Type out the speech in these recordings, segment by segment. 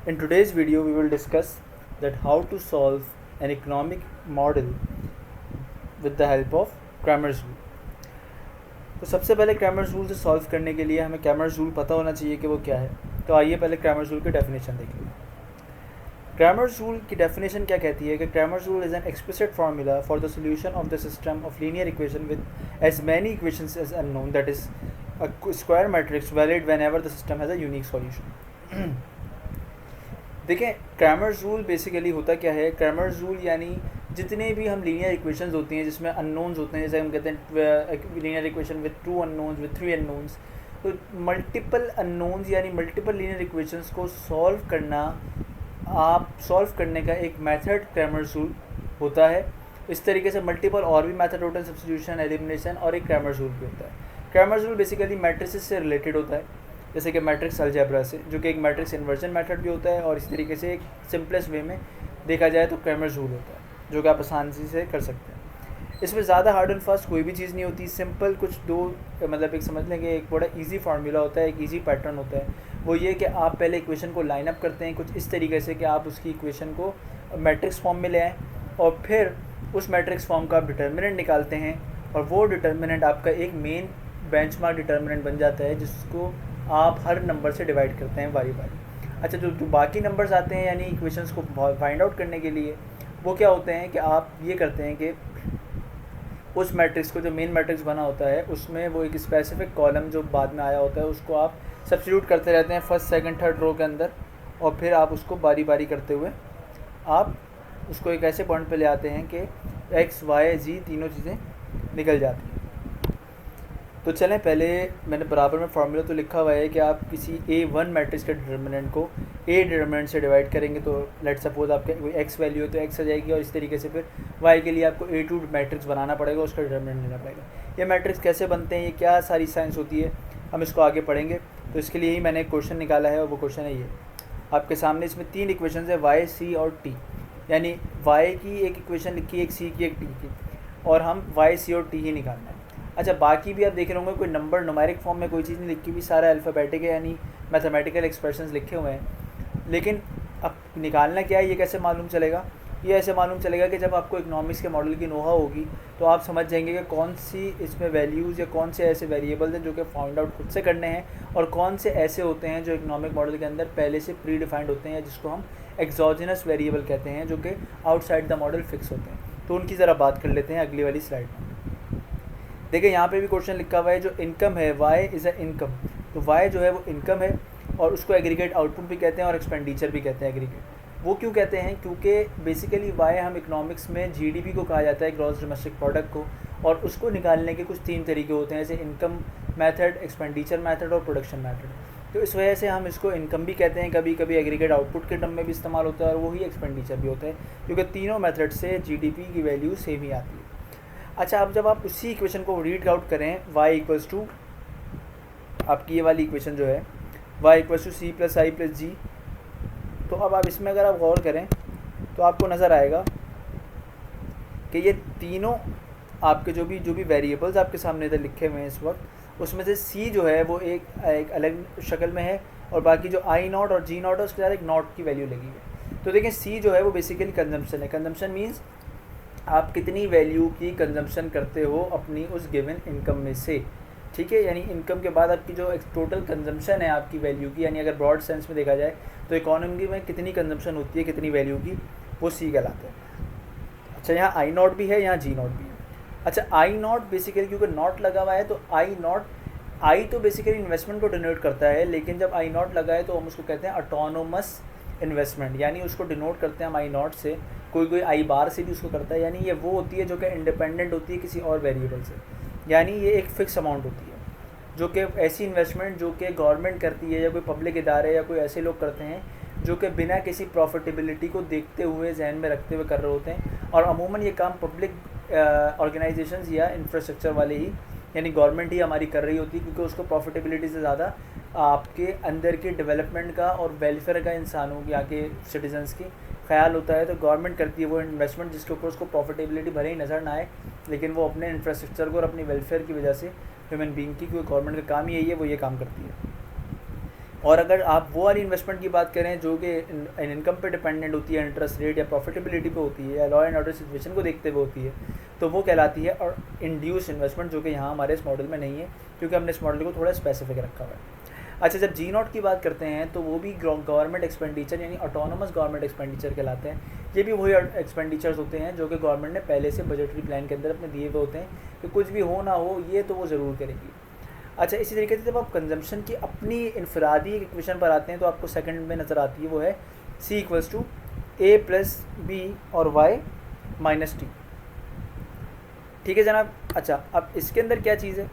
In today's video, we will discuss that how to solve an economic model with the help of Cramer's rule. तो सबसे पहले Cramer's rule से solve करने के लिए हमें क्रैमर्स रूल पता होना चाहिए कि वो क्या है. तो आइए पहले क्रैमर्स रूल की डेफिनेशन देख लें. क्रैमर्स रूल की डेफिनेशन क्या कहती है कि Cramer's rule is an explicit formula for the solution of the system of linear equation with as many equations as unknown, that is a square matrix valid whenever the system has a unique solution. देखें, Cramer's rule basically होता क्या है. Cramer's rule यानी जितने भी हम linear equations होती हैं जिसमें अननोन्स होते हैं, जैसे हम कहते हैं linear equation with 2 unknowns, with 3 unknowns, तो मल्टीपल अननोन्स यानी मल्टीपल लीनियर इक्वेशंस को सॉल्व करने का एक मेथड क्रैमर्स रूल होता है. इस तरीके से मल्टीपल और भी मेथड होते हैं, सब्स्टिट्यूशन, एलिमिनेशन, और एक क्रैमर्स रूल भी होता है. क्रैमर्स रूल बेसिकली मैट्रिसेस से रिलेटेड होता है, जैसे कि मैट्रिक्स अलजेब्रा से, जो कि एक मैट्रिक्स इन्वर्जन मेथड भी होता है, और इस तरीके से एक सिंपलेस्ट वे में देखा जाए तो क्रैमर्स रूल होता है, जो कि आप आसानी से कर सकते हैं. इसमें ज़्यादा हार्ड एंड फास्ट कोई भी चीज़ नहीं होती. सिंपल कुछ दो मतलब एक समझ लें कि एक बड़ा इजी फार्मूला होता है, एक इजी पैटर्न होता है. वो ये कि आप पहले इक्वेशन को लाइन अप करते हैं कुछ इस तरीके से कि आप उसकी इक्वेशन को मैट्रिक्स फॉर्म में ले आएँ, और फिर उस मैट्रिक्स फॉर्म का आप डिटर्मिनेंट निकालते हैं, और वो डिटर्मिनेंट आपका एक मेन बेंचमार्क डिटर्मिनेंट बन जाता है, जिसको आप हर नंबर से डिवाइड करते हैं बारी बारी. अच्छा, जो बाकी नंबर्स आते हैं यानी इक्वेशंस को फाइंड आउट करने के लिए, वो क्या होते हैं कि आप ये करते हैं कि उस मैट्रिक्स को, जो मेन मैट्रिक्स बना होता है, उसमें वो एक स्पेसिफिक कॉलम जो बाद में आया होता है उसको आप सब्स्टिट्यूट करते रहते हैं फर्स्ट, सेकंड, थर्ड रो के अंदर, और फिर आप उसको बारी बारी करते हुए आप उसको एक ऐसे पॉइंट पे ले आते हैं कि एक्स, वाई, जी तीनों चीज़ें निकल जाती हैं. तो चलें, पहले मैंने बराबर में फार्मूला तो लिखा हुआ है कि आप किसी A1 मैट्रिक्स के डिटर्मिनेंट को A डिटर्मिनेंट से डिवाइड करेंगे, तो लेट सपोज आपके कोई एक्स वैल्यू है तो एक्स आ जाएगी, और इस तरीके से फिर वाई के लिए आपको A2 मैट्रिक्स बनाना पड़ेगा, उसका डिटर्मिनेंट लेना पड़ेगा. ये मैट्रिक्स कैसे बनते हैं, ये क्या सारी साइंस होती है, हम इसको आगे पढ़ेंगे. तो इसके लिए ही मैंने एक क्वेश्चन निकाला है, और वो क्वेश्चन है ये आपके सामने. इसमें 3 इक्वेशन है, वाई, सी और टी. यानी वाई की एक इक्वेशन लिखी, एक सी की, एक टी की, और हम वाई, सी और टी ही निकालना है. अच्छा, बाकी भी आप देख रहे होंगे कोई नंबर न्यूमेरिक फॉर्म में कोई चीज़ नहीं लिखी हुई, सारा अल्फ़ाबेटिक है यानी मैथमेटिकल एक्सप्रेशंस लिखे हुए हैं. लेकिन अब निकालना क्या है, ये कैसे मालूम चलेगा. ये ऐसे मालूम चलेगा कि जब आपको इकोनॉमिक्स के मॉडल की नोहा होगी, तो आप समझ जाएंगे कि कौन सी इसमें वैल्यूज़ या कौन से ऐसे वेरिएबल्स हैं जो कि फाइंड आउट खुद से करने हैं, और कौन से ऐसे होते हैं जो इकोनॉमिक मॉडल के अंदर पहले से प्री डिफाइंड होते हैं, जिसको हम एक्सोजेनस वेरिएबल कहते हैं, जो कि आउटसाइड द मॉडल फिक्स होते हैं. तो उनकी ज़रा बात कर लेते हैं अगली वाली स्लाइड में. देखिए, यहाँ पे भी क्वेश्चन लिखा हुआ है, जो इनकम है, वाई इज़ अ इनकम. तो वाई जो है वो इनकम है, और उसको एग्रीगेट आउटपुट भी कहते हैं और एक्सपेंडिचर भी कहते हैं. एग्रीगेट वो क्यों कहते हैं, क्योंकि बेसिकली वाई हम इकोनॉमिक्स में जीडीपी को कहा जाता है, ग्रॉस डोमेस्टिक प्रोडक्ट को, और उसको निकालने के कुछ 3 तरीके होते हैं, जैसे इनकम मेथड, एक्सपेंडिचर मेथड और प्रोडक्शन मेथड. तो इस वजह से हम इसको इनकम भी कहते हैं, कभी कभी एग्रीगेट आउटपुट के टर्म में भी इस्तेमाल होता है, और वही एक्सपेंडिचर भी होता है, क्योंकि तीनों मेथड से जीडीपी की वैल्यू सेम ही आती है. अच्छा, अब जब आप उसी इक्वेशन को रीड आउट करें, y इक्वल्स टू आपकी ये वाली इक्वेशन जो है y equals to C plus I plus G, तो अब आप इसमें अगर आप गौर करें तो आपको नज़र आएगा कि ये तीनों आपके जो भी वेरिएबल्स आपके सामने इधर लिखे हुए हैं इस वक्त, उसमें से c जो है वो एक अलग शक्ल में है, और बाकी जो आई नॉट और जी नॉट है उसके साथ एक नॉट की वैल्यू लगी है. तो देखिए, c जो है वो बेसिकली कंजम्पशन है. कंजम्पशन मीन्स आप कितनी वैल्यू की कंजम्पशन करते हो अपनी उस गिवन इनकम में से. ठीक है, यानी इनकम के बाद आपकी जो टोटल कंजम्पशन है आपकी वैल्यू की, यानी अगर ब्रॉड सेंस में देखा जाए तो इकोनॉमी में कितनी कंजम्पशन होती है, कितनी वैल्यू की, वो सी कहलाता है. अच्छा, यहाँ आई नॉट भी है, यहाँ जी नॉट भी है. अच्छा, आई नॉट बेसिकली क्योंकि नॉट लगा हुआ है, तो आई नॉट, आई तो बेसिकली इन्वेस्टमेंट को डिनोट करता है, लेकिन जब आई नॉट लगा है तो हम उसको कहते हैं ऑटोनोमस इन्वेस्टमेंट, यानी उसको डिनोट करते हैं हम आई नॉट से. कोई आई बार से भी उसको करता है, यानी ये वो होती है जो कि इंडिपेंडेंट होती है किसी और वेरिएबल से. यानी ये एक फ़िक्स अमाउंट होती है, जो कि ऐसी इन्वेस्टमेंट जो कि गवर्नमेंट करती है, या कोई पब्लिक इदारे या कोई ऐसे लोग करते हैं जो कि बिना किसी प्रॉफिटेबिलिटी को देखते हुए, जहन में रखते हुए कर रहे होते हैं. और अमूमन ये काम पब्लिक ऑर्गेनाइजेशंस या इंफ्रास्ट्रक्चर वाले ही, यानी गवर्नमेंट ही हमारी कर रही होती है, क्योंकि उसको प्रॉफिटेबिलिटी से ज़्यादा आपके अंदर के डेवलपमेंट का और वेलफेयर का, इंसानों की, यहाँ के सिटीजन्स की ख्याल होता है. तो गवर्नमेंट करती है वो इन्वेस्टमेंट जिसके ऊपर उसको प्रॉफिटेबिलिटी भले ही नज़र ना आए, लेकिन वो अपने इंफ्रास्ट्रक्चर को और अपनी वेलफेयर की वजह से ह्यूमन बीइंग की, क्योंकि गवर्नमेंट का काम ही यही है, वो ये काम करती है. और अगर आप वो वाली इन्वेस्टमेंट की बात करें जो कि इनकम पे डिपेंडेंट होती है, इंटरेस्ट रेट या प्रॉफिटेबिलिटी पे होती है या लॉ एंड ऑर्डर सिचुएशन को देखते हुए होती है, तो वो कहलाती है और इंड्यूस इन्वेस्टमेंट, जो कि यहाँ हमारे इस मॉडल में नहीं है क्योंकि हमने इस मॉडल को थोड़ा स्पेसिफिक रखा हुआ है। अच्छा, जब जी नॉट की बात करते हैं तो वो भी गवर्नमेंट एक्सपेंडिचर यानी ऑटोनोमस गवर्नमेंट एक्सपेंडिचर कहलाते हैं। ये भी वही एक्सपेंडिचर्स होते हैं जो कि गवर्नमेंट ने पहले से बजटरी प्लान के अंदर अपने दिए हुए होते हैं कि कुछ भी हो ना हो ये तो वो ज़रूर करेगी। अच्छा, इसी तरीके से जब आप कंजम्पशन की अपनी इनफरादी इक्वेशन पर आते हैं तो आपको सेकंड में नज़र आती है, वो है C = A + B और Y - T। ठीक है जनाब। अच्छा, अब इसके अंदर क्या चीज़ है,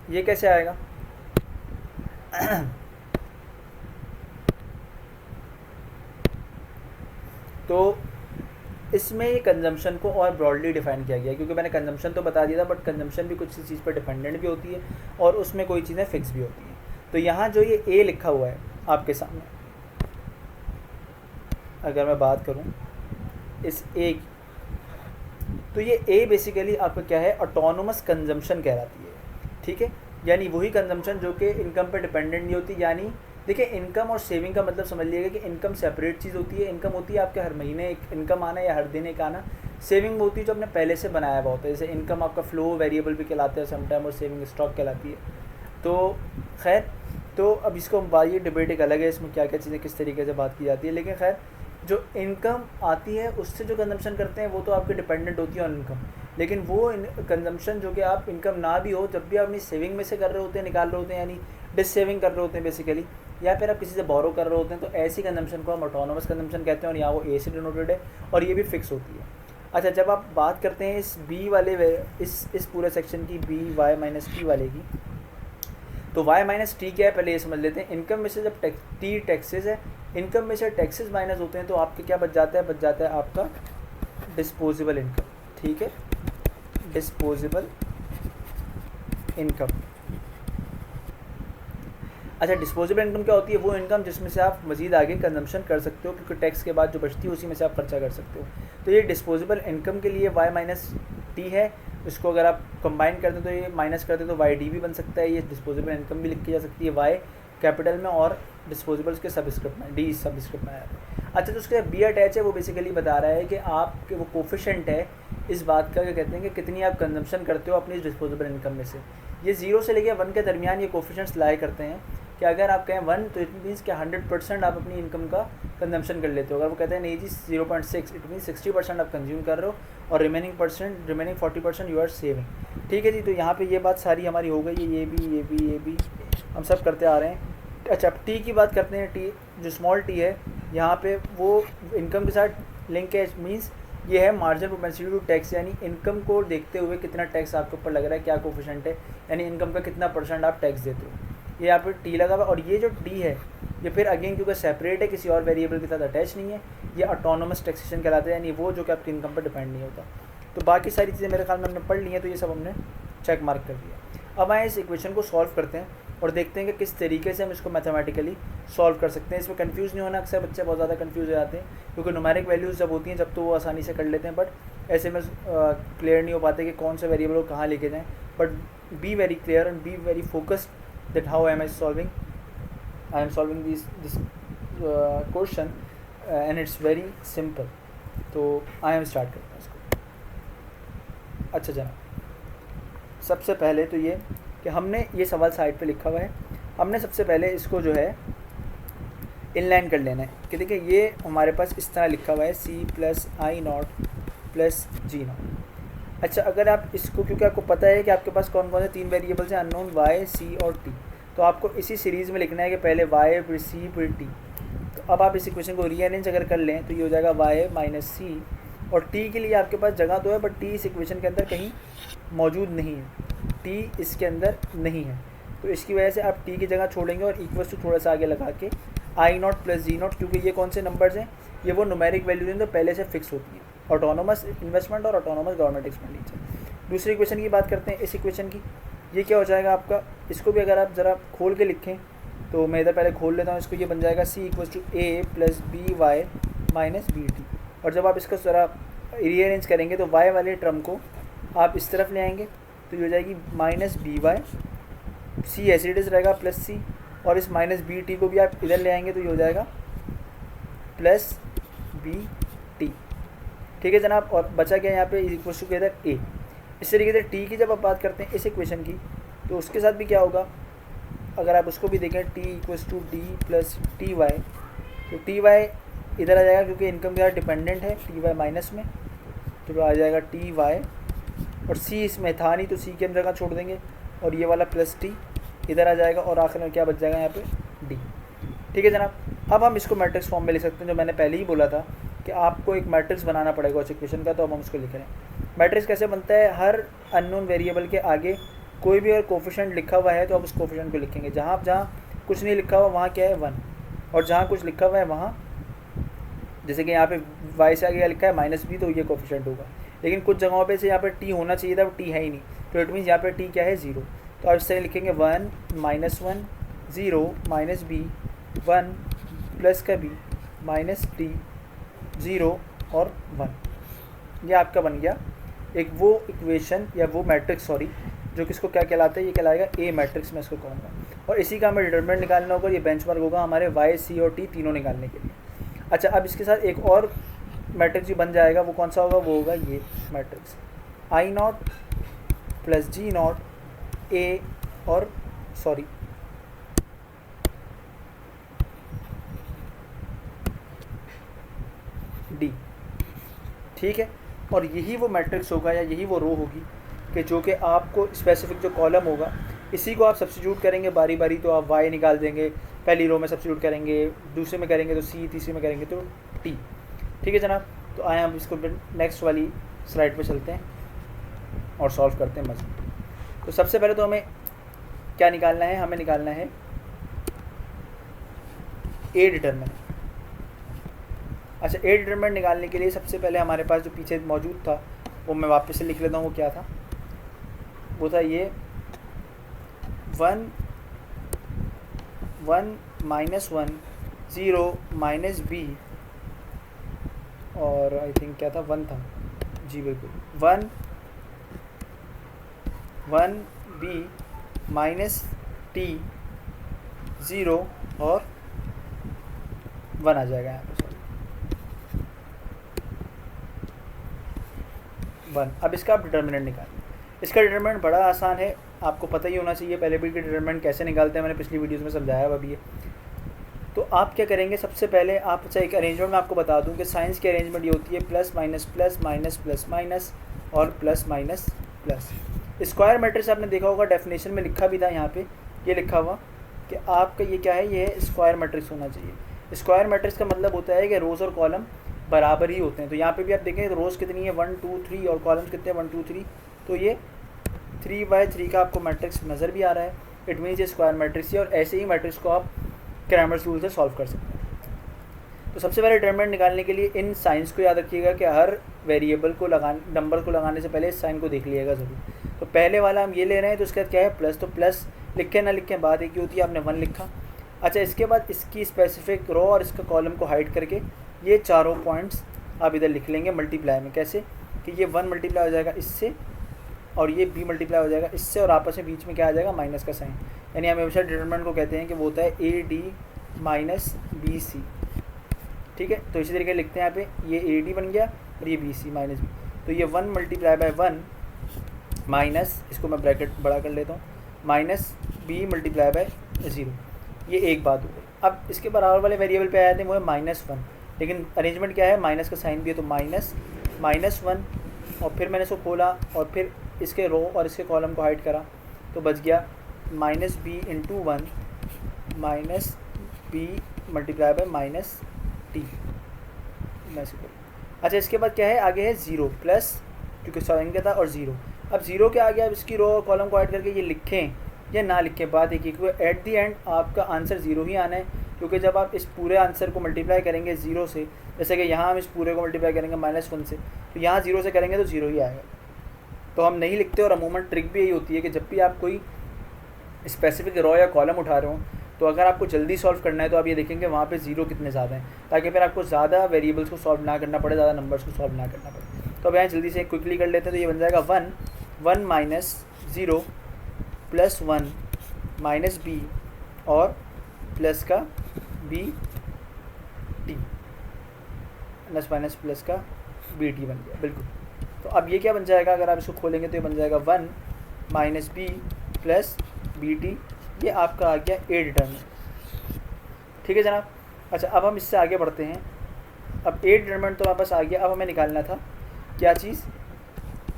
ये कैसे आएगा? तो इसमें ये कंजम्पशन को और ब्रॉडली डिफाइन किया गया है, क्योंकि मैंने कंजम्पशन तो बता दिया था, बट कंजम्पशन भी कुछ चीज़ पर डिपेंडेंट भी होती है और उसमें कोई चीज़ें फिक्स भी होती हैं। तो यहाँ जो ये ए लिखा हुआ है आपके सामने, अगर मैं बात करूँ इस ए की, तो ये ए बेसिकली आपका क्या है, ऑटोनोमस कंजम्पशन कहलाती है। ठीक है, यानी वही कंजम्पशन जो कि इनकम पर डिपेंडेंट नहीं होती। यानी देखिए, इनकम और सेविंग का मतलब समझ लीजिएगा कि इनकम सेपरेट चीज़ होती है। इनकम होती है आपके हर महीने एक इनकम आना या हर दिन एक आना। सेविंग होती है जो आपने पहले से बनाया हुआ होता है। जैसे इनकम आपका फ्लो वेरिएबल भी कहलाता है समटाइम, और सेविंग स्टॉक कहलाती है। तो खैर, तो अब इसको ये डिबेट एक अलग है, इसमें क्या क्या चीज़ें किस तरीके से बात की जाती है। लेकिन खैर, जो इनकम आती है उससे जो कंजम्पशन करते हैं वो तो आपके डिपेंडेंट होती है ऑन इनकम। लेकिन वो कंजम्पशन जो कि आप इनकम ना भी हो, जब भी आप अपनी सेविंग में से कर रहे होते हैं, निकाल रहे होते हैं, यानी डिस सेविंग कर रहे होते हैं बेसिकली, या फिर आप किसी से बोरो कर रहे होते हैं, तो ऐसी कंजम्पशन को हम ऑटोनोमस कंजम्पशन कहते हैं। और यहाँ वो ए से डिनोटेड है और ये भी फिक्स होती है। अच्छा, जब आप बात करते हैं इस बी वाले इस पूरे सेक्शन की BY - T वाले की, तो Y - T क्या है पहले ये समझ लेते हैं। इनकम में से जब T टैक्सेस है, इनकम में से टैक्सेस माइनस होते हैं, तो आपके क्या बच जाता है? बच जाता है आपका डिस्पोजेबल इनकम। ठीक है, डिस्पोजेबल इनकम। अच्छा, डिस्पोजेबल इनकम क्या होती है? वो इनकम जिसमें से आप मज़ीद आगे कंजम्पशन कर सकते हो, क्योंकि टैक्स के बाद जो बचती है उसी में से आप खर्चा कर सकते हो। तो ये डिस्पोजेबल इनकम के लिए Y - T है। इसको अगर आप कंबाइन कर दें तो ये माइनस कर दें तो YD भी बन सकता है। ये डिस्पोजेबल इनकम भी लिखी जा सकती है, Y कैपिटल में और डिस्पोजेबल्स के सबस्क्रिप्ट में, D सबस्क्रिप्ट में आया है। अच्छा, तो उसके B अटैच है, वो बेसिकली बता रहा है कि आपके वो कोफिशेंट है इस बात का, क्या कहते हैं कि कितनी आप कंजम्पशन करते हो अपनी डिस्पोजेबल इनकम में से। ये 0 से लेकर 1 के दरमियान ये कोफिशेंट्स लाई करते हैं कि अगर आप कहें 1 तो इट मीन्स कि 100% आप अपनी इनकम का कंजम्पशन कर लेते हो। अगर वो कहते हैं नहीं जी 0.6, इट मीन्स 60% आप कंज्यूम कर रहे हो और रिमेनिंग 40% यू आर सेविंग। ठीक है जी, तो यहाँ पे ये बात सारी हमारी हो गई है। ये भी हम सब करते आ रहे हैं। अच्छा, टी की बात करते हैं। टी जो स्मॉल टी है, यहाँ पे वो इनकम के साथ लिंक है। मीन्स ये है मार्जिन प्रोपेंसिटी टू टैक्स, यानी इनकम को देखते हुए कितना टैक्स आपके ऊपर लग रहा है, क्या कोफिशिएंट है, यानी इनकम का कितना % आप टैक्स देते हो। ये यहाँ पे टी लगा हुआ। और ये जो टी है ये फिर अगेन क्योंकि सेपरेट है, किसी और वेरिएबल के साथ अटैच नहीं है, ये ऑटोनोमस टैक्सेशन कहलाता है, यानी वो जो कि आपकी इनकम पर डिपेंड नहीं होता। तो बाकी सारी चीज़ें मेरे ख्याल में हमने पढ़ ली हैं, तो ये सब हमने चेक मार्क कर दिया। अब आए इस इक्वेशन को सॉल्व करते हैं और देखते हैं कि किस तरीके से हम इसको मैथमेटिकली सॉल्व कर सकते हैं। इसमें कंफ्यूज नहीं होना, अक्सर बच्चे बहुत ज़्यादा कंफ्यूज हो जाते हैं, क्योंकि न्यूमेरिक वैल्यूज़ जब होती हैं जब तो वो आसानी से कर लेते हैं, बट ऐसे में क्लियर नहीं हो पाते कि कौन सा वेरिएबल को कहाँ लेके जाएँ। But be very clear and be very focused that how am I solving this question and it's very simple। तो I am start करते हैं इसको। अच्छा जनाब, सबसे पहले तो ये कि हमने ये सवाल साइड पे लिखा हुआ है, हमने सबसे पहले इसको जो है इनलाइन कर लेना है कि देखिए ये हमारे पास इस तरह लिखा हुआ है C + I0 + G0। अच्छा, अगर आप इसको, क्योंकि आपको पता है कि आपके पास कौन कौन से 3 वेरिएबल्स हैं अननोन Y, C और T, तो आपको इसी सीरीज़ में लिखना है कि पहले Y फिर C फिर T। तो अब आप इस इक्वेशन को रीअरेंज अगर कर लें तो ये हो जाएगा Y - C, और T के लिए आपके पास जगह तो है बट T इस इक्वेशन के अंदर कहीं मौजूद नहीं है, T इसके अंदर नहीं है। तो इसकी वजह से आप T की जगह छोड़ेंगे और इक्वल टू थोड़ा सा आगे लगा के I0 + G0, क्योंकि ये कौन से नंबर्स हैं, ये वो न्यूमेरिक वैल्यूज हैं तो पहले से फिक्स होती हैं, ऑटोनोमस इन्वेस्टमेंट और ऑटोनोमस गवर्नमेंट एक्सपेंडिचर। दूसरी इक्वेशन की बात करते हैं, इस इक्वेशन की, ये क्या हो जाएगा आपका, इसको भी अगर आप ज़रा खोल के लिखें तो मैं इधर पहले खोल लेता हूँ इसको। ये बन जाएगा C = A + BY - BT। और जब आप इसको ज़रा रीअरेंज करेंगे तो Y वाले टर्म को आप इस तरफ ले आएंगे तो ये हो जाएगी -BY, C as it is रहेगा +C, और इस माइनस बी टी को भी आप इधर ले आएंगे तो ये हो जाएगा प्लस बी टी। ठीक है जनाब, और बचा क्या यहाँ पे इक्वल टू इधर ए। इस तरीके से टी की जब आप बात करते हैं इस इक्वेशन की, तो उसके साथ भी क्या होगा, अगर आप उसको भी देखें T equals to D plus T Y, तो टी वाई इधर आ जाएगा क्योंकि इनकम क्या डिपेंडेंट है, टी वाई माइनस में, तो आ जाएगा टी वाई, और सी इसमें था नहीं तो सी की हम जगह छोड़ देंगे, और ये वाला प्लस टी इधर आ जाएगा, और आखिर में क्या बच जाएगा यहाँ पे डी। ठीक है जनाब, अब हम इसको मैट्रिक्स फॉर्म में लिख सकते हैं, जो मैंने पहले ही बोला था कि आपको एक मैट्रिक्स बनाना पड़ेगा उस इक्वेशन का, तो अब हम उसको लिख रहे हैं। मैट्रिक्स कैसे बनता है, हर अननोन वेरिएबल के आगे कोई भी अगर कोफिशिएंट लिखा हुआ है तो आप उस कोफिशिएंट को लिखेंगे। जहाँ कुछ नहीं लिखा हुआ वहाँ क्या है 1, और जहाँ कुछ लिखा हुआ है वहाँ, जैसे कि यहाँ पे y से आगे लिखा है -b, तो ये कोफिशिएंट होगा। लेकिन कुछ जगहों पे से यहाँ पे t होना चाहिए था, वो t है ही नहीं, तो इट मीन्स यहाँ पे t क्या है 0। तो आप इस तरह लिखेंगे 1 -1 0 -b 1 प्लस का b माइनस t 0 और 1। ये आपका बन गया एक वो इक्वेशन या वो मैट्रिक्स, सॉरी, जो किसको क्या कहलाता है, ये कहलाएगा ए मैट्रिक्स, मैं इसको कहूँगा। और इसी का हमें डिटरमिनेंट निकालना होगा, ये बेंचमार्क होगा हमारे y, c और t तीनों निकालने के लिए। अच्छा, अब इसके साथ एक और मैट्रिक्स भी बन जाएगा, वो कौन सा होगा, वो होगा ये matrix I0 plus G0 A और सॉरी D। ठीक है, और यही वो मैट्रिक्स होगा या यही वो रो होगी कि जो कि आपको स्पेसिफिक जो कॉलम होगा इसी को आप सब्स्टिट्यूट करेंगे बारी बारी, तो आप y निकाल देंगे, पहली रो में सब्स्टिट्यूट करेंगे, दूसरे में करेंगे तो c, तीसरे में करेंगे तो t। ठीक है जनाब, तो आए हम इसको नेक्स्ट वाली स्लाइड पे चलते हैं और सॉल्व करते हैं मज़े। तो सबसे पहले तो हमें क्या निकालना है, हमें निकालना है ए डिटरमिनेंट। अच्छा, ए डिटरमिनेंट निकालने के लिए सबसे पहले हमारे पास जो पीछे मौजूद था वो मैं वापस से लिख लेता हूँ। वो क्या था, वो था ये 1 1 -1 0 -b, और आई थिंक क्या था 1 था, जी बिल्कुल 1 1 b माइनस t 0 और 1 आ जाएगा यहाँ पे, 1। अब इसका आप डिटरमिनेंट निकालें। इसका डिटरमिनेंट बड़ा आसान है, आपको पता ही होना चाहिए, पहले भी के डिटरमिनेंट कैसे निकालते हैं मैंने पिछली वीडियोस में समझाया है अभी। तो आप क्या करेंगे, सबसे पहले आप, अच्छा एक अरेंजमेंट मैं आपको बता दूं कि साइंस की अरेंजमेंट ये होती है plus minus plus minus plus minus और plus minus plus. Square matrix आपने देखा होगा, डेफिनेशन में लिखा भी था यहाँ पे, ये लिखा हुआ कि आपका ये क्या है, ये स्क्वायर मैट्रिक्स होना चाहिए। स्क्वायर मैट्रिक्स का मतलब होता है कि रोज़ और कॉलम बराबर ही होते हैं। तो यहाँ पे भी आप देखें तो रोज़ कितनी है 1 2 3 और कॉलम्स कितने हैं 1 2 3, तो ये 3/3 का आपको मैट्रिक्स नज़र भी आ रहा है, इट मीन्स ये स्क्वायर मैट्रिक्स है। और ऐसे ही मैट्रिक्स को आप क्रैमर्स रूल से सॉल्व कर सकते हैं। तो सबसे पहले डिटरमिनेंट निकालने के लिए इन साइंस को याद रखिएगा कि हर वेरिएबल को नंबर को लगाने से पहले इस साइन को देख लिएगा ज़रूर। तो पहले वाला हम ये ले रहे हैं, तो इसका क्या है प्लस, तो प्लस लिखें ना लिखें बात एक ही होती है, आपने 1 लिखा। अच्छा, इसके बाद इसकी स्पेसिफिक रो और इसका कॉलम को हाइड करके ये चारों पॉइंट्स आप इधर लिख लेंगे मल्टीप्लाई में। कैसे कि ये 1 मल्टीप्लाई हो जाएगा इससे, और ये b मल्टीप्लाई हो जाएगा इससे, और आपस में बीच में क्या आ जाएगा माइनस का साइन। यानी हम हमेशा डिटरमिनेंट को कहते हैं कि वो होता है AD माइनस BC। ठीक है, तो इसी तरीके लिखते हैं यहाँ पे, ये AD बन गया और ये BC माइनस B। तो ये 1 मल्टीप्लाई बाय 1 माइनस, इसको मैं ब्रैकेट बड़ा कर लेता हूँ, माइनस b मल्टीप्लाई बाय 0। ये एक बात हो गई। अब इसके बराबर वाले वेरिएबल पे आए थे वो है -1, लेकिन अरेंजमेंट क्या है, माइनस का साइन भी है, तो -1, और फिर मैंने इसको खोला और फिर इसके रो और इसके कॉलम को हाइड करा, तो बच गया -b × 1 minus b multiply by -t। अच्छा, इसके बाद क्या है, आगे है 0 प्लस, क्योंकि साइन का था, और 0। अब 0 के आगे आप इसकी रो और कॉलम को हाइड करके ये लिखें या ना लिखें बात एक ही, एट दी एंड आपका आंसर 0 ही आना है। क्योंकि जब आप इस पूरे आंसर को मल्टीप्लाई करेंगे 0 से, जैसे कि यहाँ हम इस पूरे को मल्टीप्लाई करेंगे -1 से, तो यहाँ 0 से करेंगे तो 0 ही आएगा। तो हम नहीं लिखते, और अमूमन ट्रिक भी यही होती है कि जब भी आप कोई स्पेसिफिक रो या कॉलम उठा रहे हो, तो अगर आपको जल्दी सॉल्व करना है तो आप ये देखेंगे वहाँ पे 0 कितने ज़्यादा हैं, ताकि फिर आपको ज़्यादा वेरिएबल्स को सॉल्व ना करना पड़े, ज़्यादा नंबर्स को सॉल्व ना करना पड़े। तो अब यहाँ जल्दी से क्विकली कर लेते हैं। तो ये बन जाएगा 1 -0 +1 -b और प्लस का B T, plus minus plus का बी टी बन गया। बिल्कुल। तो अब ये क्या बन जाएगा, अगर आप इसको खोलेंगे तो ये बन जाएगा 1 minus B plus B T, ये आपका आ गया ए डिटर्मिनेंट। ठीक है जनाब। अच्छा, अब हम इससे आगे बढ़ते हैं। अब ए डिटर्मिनेंट तो वापस आ गया, अब हमें निकालना था क्या चीज़,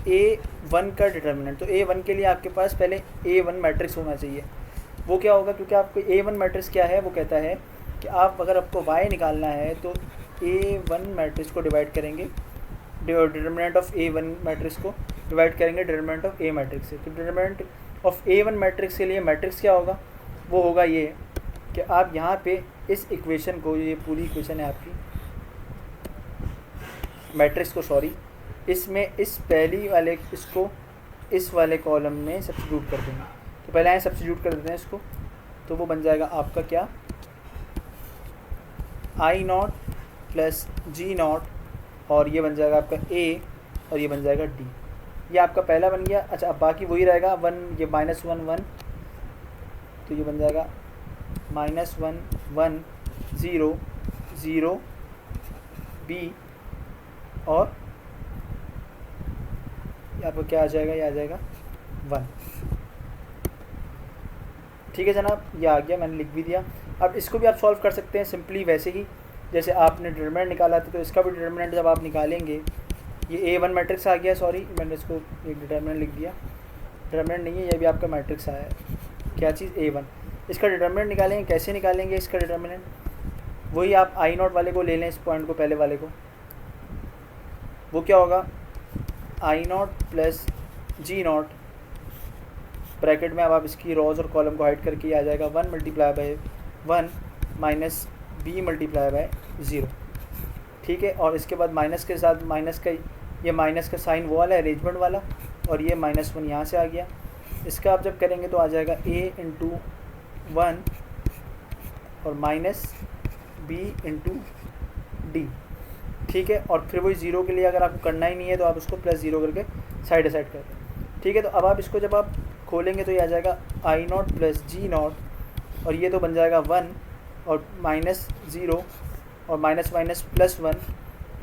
A1 का डिटर्मिनेंट। तो A1 के लिए आपके पास पहले A1 मैट्रिक्स होना चाहिए। वो क्या होगा, क्योंकि आपको A1 मैट्रिक्स क्या है, वो कहता है कि आप अगर आपको Y निकालना है तो A1 मैट्रिक्स को डिवाइड करेंगे, डिटर्मिनेंट ऑफ A1 मैट्रिक्स को डिवाइड करेंगे डिटर्मिनेंट ऑफ A मैट्रिक्स से। तो डिटर्मिनेंट ऑफ A1 मैट्रिक्स के लिए मैट्रिक्स क्या होगा, वो होगा ये कि आप यहाँ पे इस इक्वेशन को, ये पूरी इक्वेशन है आपकी मैट्रिक्स को, सॉरी, इसमें इस पहली वाले इसको इस वाले कॉलम में सब्स्टिट्यूट कर देंगे। तो पहले यहाँ सब्स्टिट्यूट कर देते हैं इसको, तो वो बन जाएगा आपका क्या, आई नॉट प्लस जी नॉट, और ये बन जाएगा आपका ए, और ये बन जाएगा डी। ये आपका पहला बन गया। अच्छा, अब बाकी वही रहेगा 1, ये -1 1, तो ये बन जाएगा -1 1 0 0 बी, और यहाँ पर क्या आ जाएगा, ये आ जाएगा 1। ठीक है जनाब, ये आ गया, मैंने लिख भी दिया। अब इसको भी आप सॉल्व कर सकते हैं सिंपली वैसे ही जैसे आपने डिटर्मिनेंट निकाला था, तो इसका भी डिटर्मिनेंट जब आप निकालेंगे, ये A1 मैट्रिक्स आ गया, सॉरी मैंने इसको एक डिटर्मिनेंट लिख दिया, डिटर्मिनेंट नहीं है, ये भी आपका मैट्रिक्स आया है, क्या चीज़ A1। इसका डिटर्मिनेंट निकालेंगे, कैसे निकालेंगे इसका डिटर्मिनेंट, वही आप आई नॉट वाले को ले लें, इस पॉइंट को, पहले वाले को, वो क्या होगा, I not plus G not, bracket में अब आप इसकी रोज और कॉलम को हाइड करके आ जाएगा 1 multiply by 1 minus B multiply by 0। ठीक है, और इसके बाद माइनस के साथ माइनस का, ये माइनस का साइन वो वाला है अरेंजमेंट वाला, और ये -1 यहाँ से आ गया। इसका आप जब करेंगे तो आ जाएगा a इंटू 1 और माइनस b इंटू डी। ठीक है, और फिर वही 0 के लिए अगर आपको करना ही नहीं है तो आप उसको +0 करके साइड साइड कर दें। ठीक है, तो अब आप इसको जब आप खोलेंगे तो ये आ जाएगा आई नॉट प्लस जी नॉट, और ये तो बन जाएगा 1 और -0 और माइनस माइनस +1,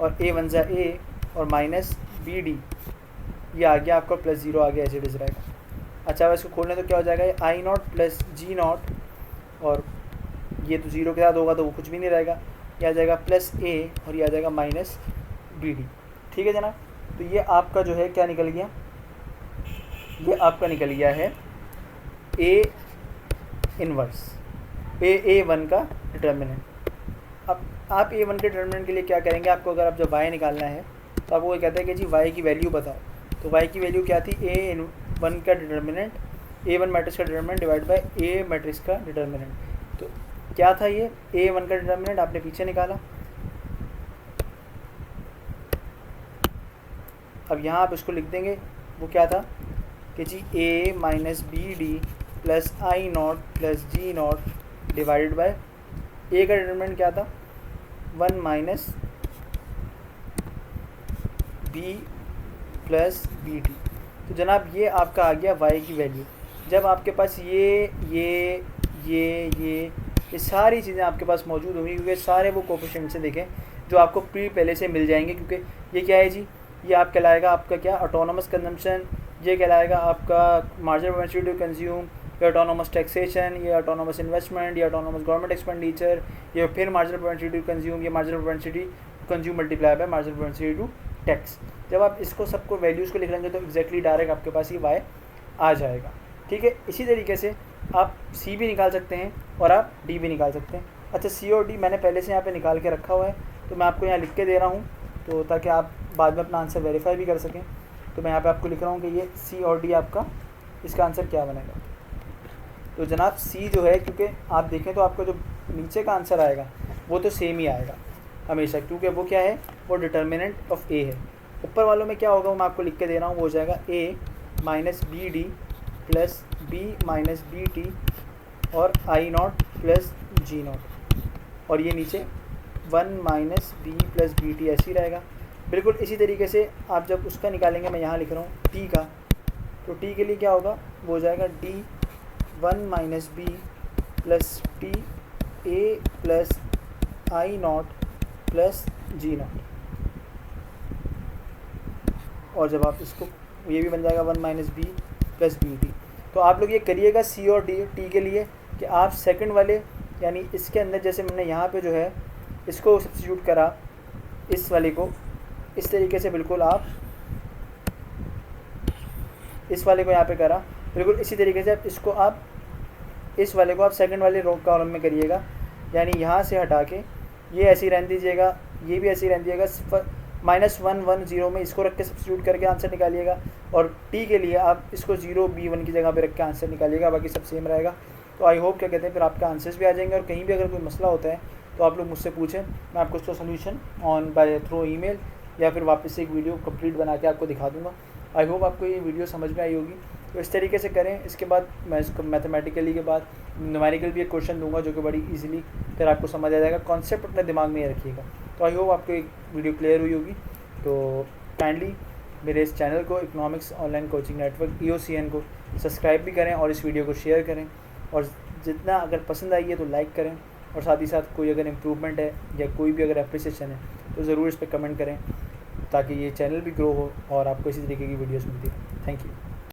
और a बन जाए a और माइनस बी डी, ये आ गया आपका +0 आ गया, ऐसे डिज रहेगा। अच्छा, अब इसको खोलने तो क्या हो जाएगा, आई नॉट प्लस जी नॉट, और ये तो 0 के साथ होगा तो वो कुछ भी नहीं रहेगा, ये आ जाएगा +a और ये आ जाएगा माइनस बी डी। ठीक है जनाब, तो ये आपका जो है क्या निकल गया, ये आपका निकल गया है A इनवर्स, A1 का डिटर्मिनेंट। अब आप A1 के डिटर्मिनेंट के लिए क्या करेंगे, आपको अगर आप जब y निकालना है तो आपको वो कहते हैं कि जी y की वैल्यू बताओ। तो y की वैल्यू क्या थी, A1 का डिटर्मिनेंट, A1 मैट्रिक्स का determinant divide by A matrix का डिटर्मिनेंट। तो क्या था ये A1 का डिटर्मिनेंट, आपने पीछे निकाला। अब यहाँ आप इसको लिख देंगे, वो क्या था कि G a minus B D plus I not plus G not divided by A का डिटर्मिनेंट क्या था, 1 minus B plus B T. तो जनाब ये आपका आ गया y की वैल्यू। जब आपके पास ये सारी चीज़ें आपके पास मौजूद होंगी, क्योंकि सारे वो कोफिशिएंट से देखें जो आपको पहले से मिल जाएंगे, क्योंकि ये क्या है जी, ये आप कहलाएगा आपका क्या, ऑटोनोमस कंजम्पशन, ये कहलाएगा आपका मार्जिनल प्रोपेंसिटी टू कंज्यूम, ये ऑटोनोमस टैक्सेशन, ये ऑटोनोमस इन्वेस्टमेंट, ये ऑटोनोमस गवर्नमेंट एक्सपेंडिचर, ये फिर मार्जिनल प्रोपेंसिटी टू कंज्यूम, ये marginal propensity consume multiply by marginal propensity to tax. जब आप इसको सबको वैल्यूज़ को लिख लेंगे तो एग्जैक्टली डायरेक्ट आपके पास ये y आ जाएगा। ठीक है, इसी तरीके से आप C भी निकाल सकते हैं और आप D भी निकाल सकते हैं। अच्छा, C और D मैंने पहले से यहाँ पे निकाल के रखा हुआ है, तो मैं आपको यहाँ लिख के दे रहा हूँ, तो ताकि आप बाद में अपना आंसर वेरीफाई भी कर सकें। तो मैं यहाँ पे आपको लिख रहा हूँ कि ये C और D आपका, इसका आंसर क्या बनेगा। तो जनाब C जो है, क्योंकि आप देखें तो आपका जो नीचे का आंसर आएगा वो तो सेम ही आएगा हमेशा, क्योंकि वो क्या है, वो डिटर्मिनेंट ऑफ A है। ऊपर वालों में क्या होगा वो मैं आपको लिख के दे रहा हूँ, वो हो जाएगा A minus B D plus B minus B T और I not plus G naught, और ये नीचे 1 minus B plus B T ऐसे ही रहेगा। बिल्कुल इसी तरीके से आप जब उसका निकालेंगे, मैं यहाँ लिख रहा हूँ T का, तो T के लिए क्या होगा, वो हो जाएगा D 1 minus B plus T A plus I not plus G naught, और जब आप इसको, ये भी बन जाएगा 1 minus B plus B T. तो आप लोग ये करिएगा सी और टी के लिए कि आप सेकंड वाले यानी इसके अंदर जैसे मैंने यहाँ पे जो है इसको सब्स्टिट्यूट करा, इस वाले को इस तरीके से बिल्कुल आप इस वाले को यहाँ पे करा, बिल्कुल इसी तरीके से इसको आप इस वाले को आप सेकंड वाले रो कॉलम में करिएगा। यानी यहाँ से हटा के ये ऐसे ही रहने दीजिएगा, ये भी ऐसे ही रहने दीजिएगा, -1 1 0 में इसको रख के सब्स्टिट्यूट करके आंसर निकालिएगा, और टी के लिए आप इसको 0 B1 की जगह पे रख के आंसर निकालिएगा, बाकी सब सेम रहेगा। तो आई होप क्या कहते हैं फिर आपके आंसर्स भी आ जाएंगे, और कहीं भी अगर कोई मसला होता है तो आप लोग मुझसे पूछें, मैं आपको उसका solution on by through email या फिर वापस से एक वीडियो कंप्लीट बना के आपको दिखा दूँगा। आई होप आपको ये वीडियो समझ में आई होगी। तो इस तरीके से करें। इसके बाद मैं इसको मैथमेटिकली के बाद न्यूमेरिकल भी एक क्वेश्चन दूंगा जो कि बड़ी इजीली फिर आपको समझ आ जाएगा। कॉन्सेप्ट अपने दिमाग में ही रखिएगा। तो आई होप आपको एक वीडियो क्लियर हुई होगी। तो काइंडली मेरे इस चैनल को economics online coaching network EOCN को सब्सक्राइब भी करें और इस वीडियो को शेयर करें, और जितना अगर पसंद आई है तो लाइक करें, और साथ ही साथ कोई अगर इम्प्रूवमेंट है या कोई भी अगर अप्रिसिएशन है तो ज़रूर इस पर कमेंट करें ताकि ये चैनल भी ग्रो हो और आपको इसी तरीके की वीडियोस मिलती है। Thank you.